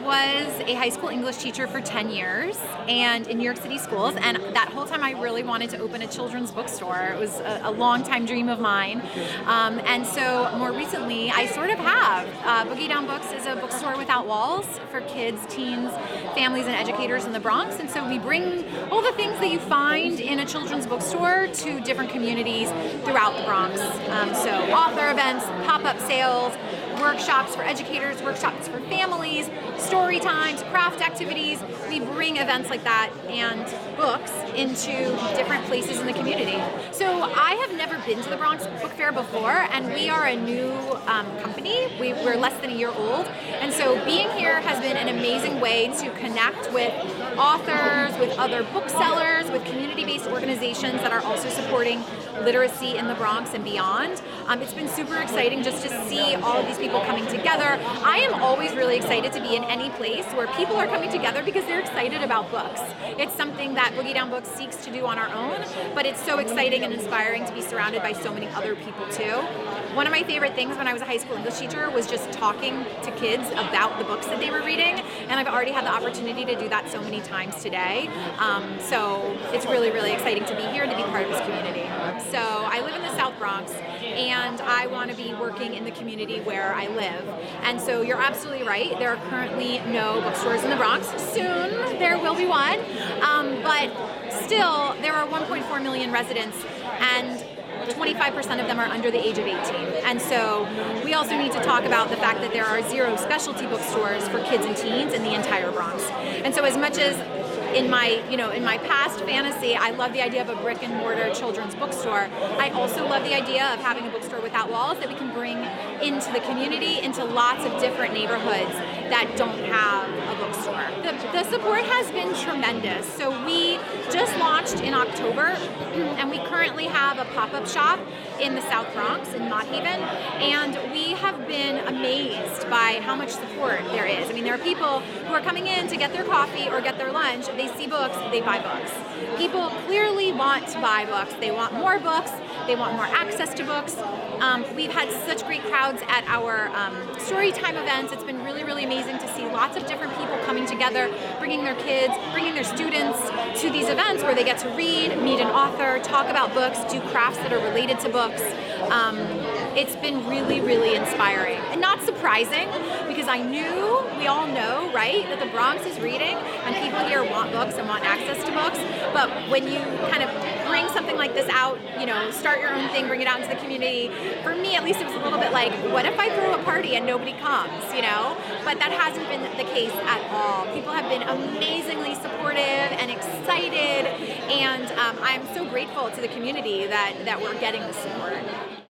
was a high school English teacher for 10 years and in New York City schools, and that whole time I really wanted to open a children's bookstore. It was a long-time dream of mine. And so more recently, I sort of have. Boogie Down Books is a bookstore without walls for kids, teens, families, and educators in the Bronx. And so we bring all the things that you find in a children's bookstore to different communities throughout the Bronx. So author events, pop-up sales, workshops for educators, workshops for families, story times, craft activities. We bring events like that and books into different places in the community. So I have never been to the Bronx Book Fair before, and we are a new company. We're less than a year old, and so being here has been an amazing way to connect with authors, with other booksellers, with community-based organizations that are also supporting literacy in the Bronx and beyond. It's been super exciting just to see all of these people coming together. I am always really excited to be in any place where people are coming together because they're excited about books. It's something that Boogie Down Books seeks to do on our own, but it's so exciting and inspiring to be surrounded by so many other people too. One of my favorite things when I was a high school English teacher was just talking to kids about the books that they were reading, and I've already had the opportunity to do that so many times today. So it's really, really exciting to be here and to be part of this community. So I live in the South Bronx, and I want to be working in the community where I live. And so you're absolutely right. There are currently no bookstores in the Bronx. Soon there will be one, but still there are 1.4 million residents, and 25% of them are under the age of 18. And so we also need to talk about the fact that there are 0 specialty bookstores for kids and teens in the entire Bronx. And so as much as in my past fantasy, I love the idea of a brick and mortar children's bookstore, I also love the idea of having a bookstore without walls that we can bring into the community, into lots of different neighborhoods that don't have a bookstore. The support has been tremendous. So we just launched in October, and we currently have a pop-up shop in the South Bronx, in Mott Haven, and we have been amazed by how much support there is. I mean, there are people who are coming in to get their coffee or get their lunch, they see books, they buy books. People clearly want to buy books, they want more books, they want more access to books. We've had such great crowds at our story time events. It's been really, really amazing to see lots of different people coming together, bringing their kids, bringing their students to these events where they get to read, meet an author, talk about books, do crafts that are related to books. It's been really, really inspiring. And not surprising, because we all know, right, that the Bronx is reading, and people here want books and want access to books. But when you kind of bring something like this out, start your own thing, bring it out into the community, for me at least it was a little bit like, what if I throw a party and nobody comes, But that hasn't been the case at all. People have been amazingly supportive and excited, and I'm so grateful to the community that we're getting the support.